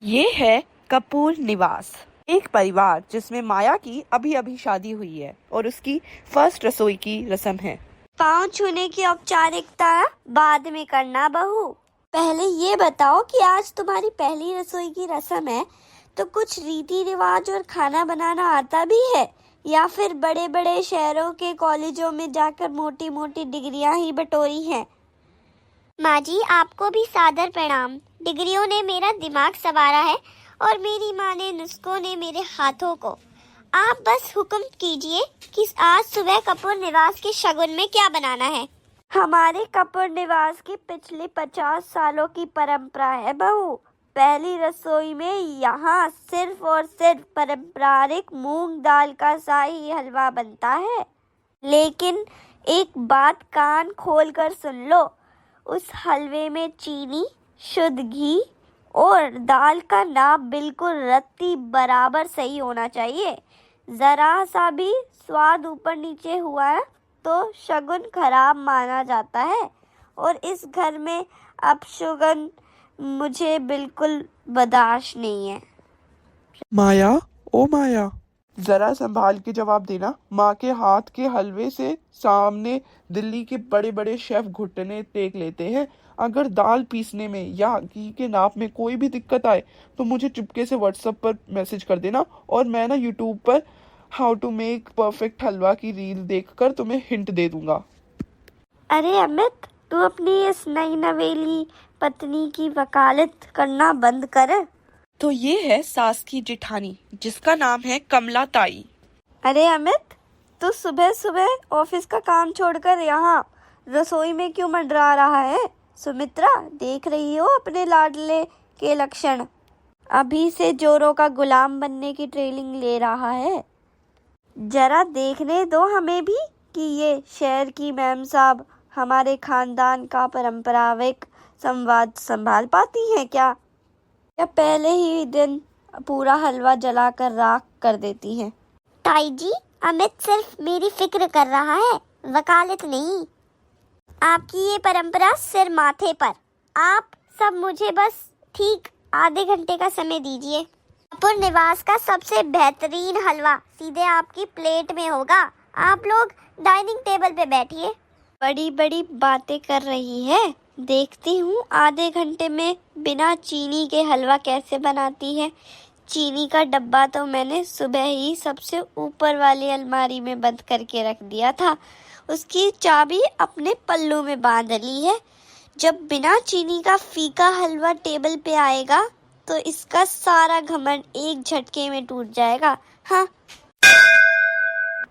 ये है कपूर निवास, एक परिवार जिसमें माया की अभी अभी शादी हुई है और उसकी फर्स्ट रसोई की रस्म है। पाँव छूने की औपचारिकता बाद में करना बहू। पहले ये बताओ कि आज तुम्हारी पहली रसोई की रस्म है तो कुछ रीति रिवाज और खाना बनाना आता भी है या फिर बड़े बड़े शहरों के कॉलेजों में जाकर मोटी मोटी डिग्रियां ही बटोरी हैं? माँ जी, आपको भी सादर प्रणाम। डिग्रियों ने मेरा दिमाग संवारा है और मेरी माँ ने नुस्खों ने मेरे हाथों को। आप बस हुक्म कीजिए कि आज सुबह कपूर निवास के शगुन में क्या बनाना है। हमारे कपूर निवास की पिछले 50 सालों की परंपरा है बहू। पहली रसोई में यहाँ सिर्फ और सिर्फ पारंपरिक मूंग दाल का शाही हलवा बनता है। लेकिन एक बात कान खोल कर सुन लो, उस हलवे में चीनी, शुद्ध घी और दाल का नाप बिल्कुल रत्ती बराबर सही होना चाहिए। जरा सा भी स्वाद ऊपर नीचे हुआ है तो शगुन खराब माना जाता है और इस घर में अपशगुन मुझे बिल्कुल बर्दाश्त नहीं है। माया, ओ माया, जरा संभाल के जवाब देना। माँ के हाथ के हलवे से सामने दिल्ली के बड़े बड़े शेफ घुटने टेक लेते हैं। अगर दाल पीसने में या घी के नाप में कोई भी दिक्कत आए तो मुझे चुपके से व्हाट्सएप पर मैसेज कर देना और मैं ना यूट्यूब पर हाउ टू मेक परफेक्ट हलवा की रील देखकर तुम्हें हिंट दे दूंगा। अरे अमित, तू अपनी इस नई नवेली पत्नी की वकालत करना बंद कर। तो ये है सास की जेठानी जिसका नाम है कमला ताई। अरे अमित, तू सुबह सुबह ऑफिस का काम छोड़कर यहाँ रसोई में क्यों मंडरा रहा है? सुमित्रा, देख रही हो अपने लाडले के लक्षण? अभी से जोरों का गुलाम बनने की ट्रेनिंग ले रहा है। जरा देखने दो हमें भी कि ये शहर की मैम साहब हमारे खानदान का पारंपरिक संवाद संभाल पाती हैं क्या, या पहले ही दिन पूरा हलवा जलाकर राख कर देती हैं? ताई जी, अमित सिर्फ मेरी फिक्र कर रहा है, वकालत नहीं। आपकी ये परंपरा सिर माथे पर। आप सब मुझे बस ठीक आधे घंटे का समय दीजिए। कपूर निवास का सबसे बेहतरीन हलवा सीधे आपकी प्लेट में होगा। आप लोग डाइनिंग टेबल पे बैठिए। बड़ी बड़ी बातें कर रही है, देखती हूँ आधे घंटे में बिना चीनी के हलवा कैसे बनाती है। चीनी का डब्बा तो मैंने सुबह ही सबसे ऊपर वाली अलमारी में बंद करके रख दिया था, उसकी चाबी अपने पल्लू में बांध ली है। जब बिना चीनी का फीका हलवा टेबल पे आएगा तो इसका सारा घमंड एक झटके में टूट जाएगा। हाँ।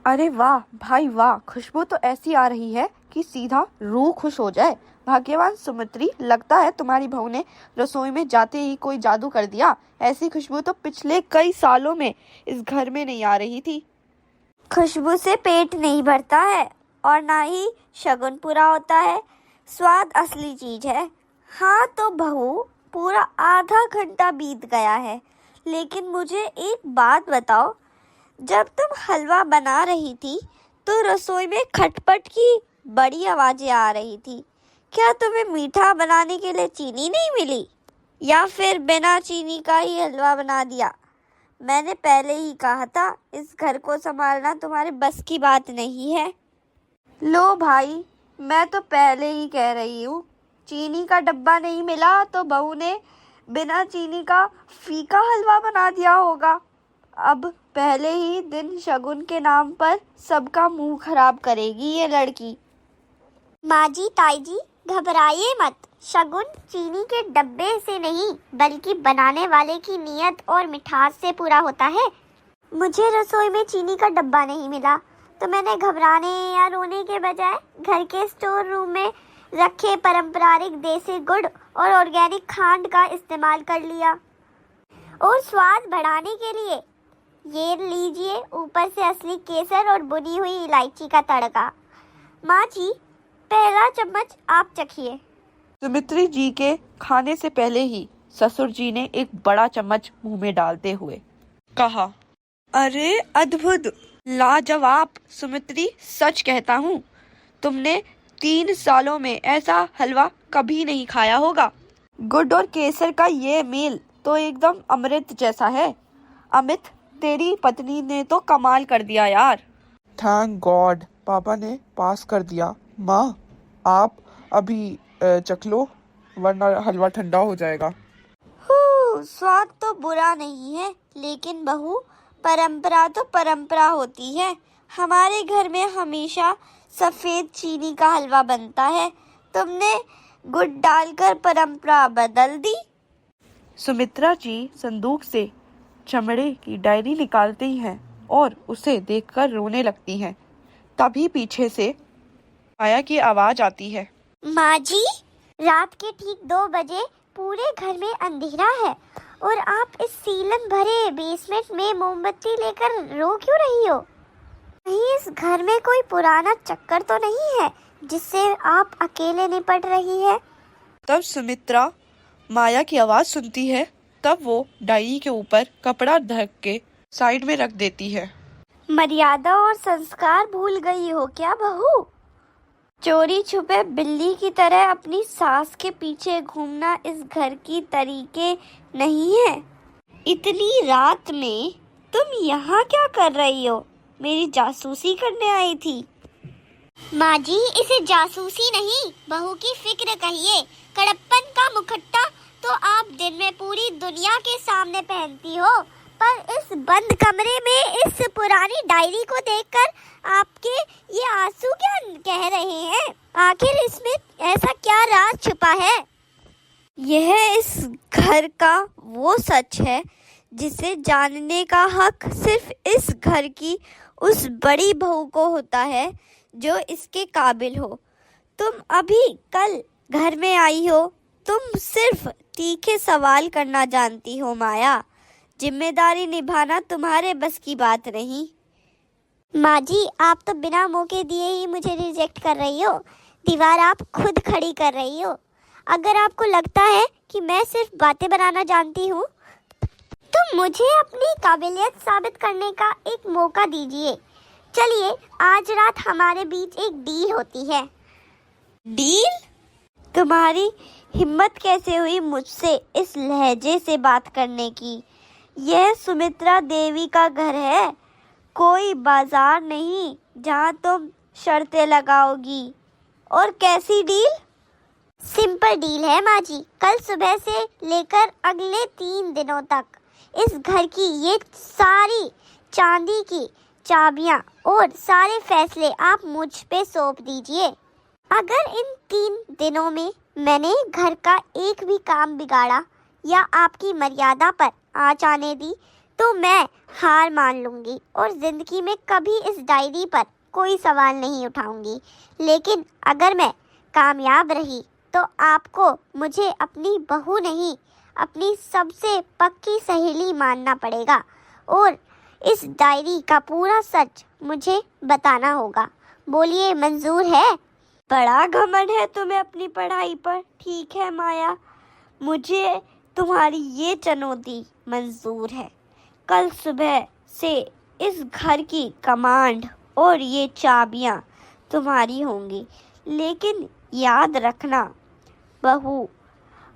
अरे वाह भाई वाह, खुशबू तो ऐसी आ रही है कि सीधा रूह खुश हो जाए। भाग्यवान सुमित्री, लगता है तुम्हारी बहू ने रसोई में जाते ही कोई जादू कर दिया। ऐसी खुशबू तो पिछले कई सालों में इस घर में नहीं आ रही थी। खुशबू से पेट नहीं भरता है और ना ही शगुन पूरा होता है। स्वाद असली चीज है। हाँ तो बहू, पूरा आधा घंटा बीत गया है, लेकिन मुझे एक बात बताओ, जब तुम हलवा बना रही थी तो रसोई में खटपट की बड़ी आवाजें आ रही थी। क्या तुम्हें मीठा बनाने के लिए चीनी नहीं मिली या फिर बिना चीनी का ही हलवा बना दिया? मैंने पहले ही कहा था, इस घर को संभालना तुम्हारे बस की बात नहीं है। लो भाई, मैं तो पहले ही कह रही हूँ, चीनी का डब्बा नहीं मिला तो बहू ने बिना चीनी का फीका हलवा बना दिया होगा। अब पहले ही दिन शगुन के नाम पर सबका मुंह खराब करेगी ये लड़की। माँ जी, ताई जी, घबराइए मत। शगुन चीनी के डब्बे से नहीं बल्कि बनाने वाले की नीयत और मिठास से पूरा होता है। मुझे रसोई में चीनी का डब्बा नहीं मिला तो मैंने घबराने या रोने के बजाय घर के स्टोर रूम में रखे पारंपरिक देसी गुड़ और ऑर्गेनिक खांड का इस्तेमाल कर लिया। और स्वाद बढ़ाने के लिए ये लीजिए ऊपर से असली केसर और बुनी हुई इलायची का तड़का। माँ जी, पहला चम्मच आप चखिए। सुमित्री जी के खाने से पहले ही ससुर जी ने एक बड़ा चम्मच मुंह में डालते हुए कहा, अरे अद्भुत, लाजवाब सुमित्री, सच कहता हूँ तुमने 3 सालों में ऐसा हलवा कभी नहीं खाया होगा। गुड़ और केसर का ये मेल तो एकदम अमृत जैसा है। अमित, तेरी पत्नी ने तो कमाल कर दिया यार। थैंक गॉड, पापा ने पास कर दिया। माँ, आप अभी चख लो, वरना हलवा ठंडा हो जाएगा। स्वाद तो बुरा नहीं है, लेकिन बहू, परंपरा तो परंपरा होती है। हमारे घर में हमेशा सफेद चीनी का हलवा बनता है, तुमने गुड़ डालकर परंपरा बदल दी। सुमित्रा जी संदूक से चमड़े की डायरी निकालती हैं और उसे देखकर रोने लगती हैं। तभी पीछे से माया की आवाज आती है। माँ जी, रात के ठीक 2 बजे पूरे घर में अंधेरा है और आप इस सीलन भरे बेसमेंट में मोमबत्ती लेकर रो क्यों रही हो? कहीं इस घर में कोई पुराना चक्कर तो नहीं है जिससे आप अकेले निपट रही है? तब सुमित्रा माया की आवाज सुनती है। तब वो डायरी के ऊपर कपड़ा ढक के साइड में रख देती है। मर्यादा और संस्कार भूल गई हो क्या बहू? चोरी छुपे बिल्ली की तरह अपनी सास के पीछे घूमना इस घर की तरीके नहीं है। इतनी रात में तुम यहाँ क्या कर रही हो? मेरी जासूसी करने आई थी? माँ जी, इसे जासूसी नहीं, बहू की फिक्र कहिए। कड़प्पन का मुखट्टा तो आप दिन में पूरी दुनिया के सामने पहनती हो, पर इस बंद कमरे में इस पुरानी डायरी को देखकर आपके ये आंसू क्या कह रहे हैं? आखिर इसमें ऐसा क्या राज छुपा है? यह इस घर का वो सच है जिसे जानने का हक सिर्फ इस घर की उस बड़ी बहू को होता है जो इसके काबिल हो। तुम अभी कल घर में आई हो, तुम सिर्फ तीखे सवाल करना जानती हो माया। जिम्मेदारी निभाना तुम्हारे बस की बात नहीं। माँ जी, आप तो बिना मौके दिए ही मुझे रिजेक्ट कर रही हो। दीवार आप खुद खड़ी कर रही हो। अगर आपको लगता है कि मैं सिर्फ बातें बनाना जानती हूँ, तो मुझे अपनी काबिलियत साबित करने का एक मौका दीजिए। चलिए, आज रात हमारे बीच एक डील होती है। डील? तुम्हारी हिम्मत कैसे हुई मुझसे इस लहजे से बात करने की? यह सुमित्रा देवी का घर है, कोई बाजार नहीं जहाँ तुम शर्तें लगाओगी। और कैसी डील? सिंपल डील है माँ जी। कल सुबह से लेकर अगले 3 दिनों तक इस घर की ये सारी चांदी की चाबियाँ और सारे फैसले आप मुझ पे सौंप दीजिए। अगर इन 3 दिनों में मैंने घर का एक भी काम बिगाड़ा या आपकी मर्यादा पर आँच आने दी, तो मैं हार मान लूँगी और ज़िंदगी में कभी इस डायरी पर कोई सवाल नहीं उठाऊँगी। लेकिन अगर मैं कामयाब रही तो आपको मुझे अपनी बहू नहीं, अपनी सबसे पक्की सहेली मानना पड़ेगा और इस डायरी का पूरा सच मुझे बताना होगा। बोलिए, मंजूर है? बड़ा घमंड है तुम्हें अपनी पढ़ाई पर। ठीक है माया, मुझे तुम्हारी ये चुनौती मंजूर है। कल सुबह से इस घर की कमांड और ये चाबियाँ तुम्हारी होंगी। लेकिन याद रखना बहू,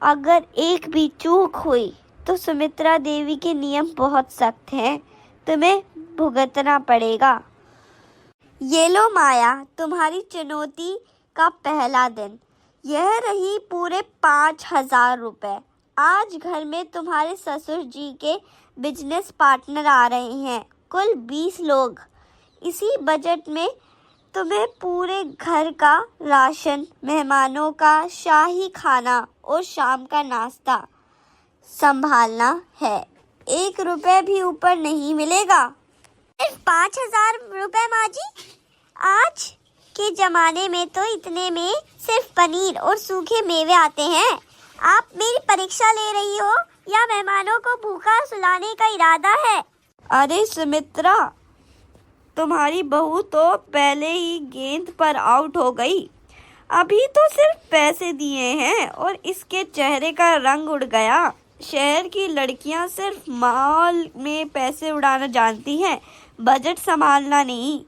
अगर एक भी चूक हुई तो सुमित्रा देवी के नियम बहुत सख्त हैं, तुम्हें भुगतना पड़ेगा। ये लो माया, तुम्हारी चुनौती का पहला दिन। यह रही पूरे 5,000 रुपए। आज घर में तुम्हारे ससुर जी के बिजनेस पार्टनर आ रहे हैं, कुल 20 लोग। इसी बजट में तुम्हें पूरे घर का राशन, मेहमानों का शाही खाना और शाम का नाश्ता संभालना है। 1 रुपए भी ऊपर नहीं मिलेगा। सिर्फ 5,000 रुपए माँ जी? आज के जमाने में तो इतने में सिर्फ पनीर और सूखे मेवे आते हैं। आप मेरी परीक्षा ले रही हो या मेहमानों को भूखा सुलाने का इरादा है? अरे सुमित्रा, तुम्हारी बहू तो पहले ही गेंद पर आउट हो गई। अभी तो सिर्फ पैसे दिए हैं और इसके चेहरे का रंग उड़ गया। शहर की लड़कियां सिर्फ मॉल में पैसे उड़ाना जानती हैं, बजट संभालना नहीं।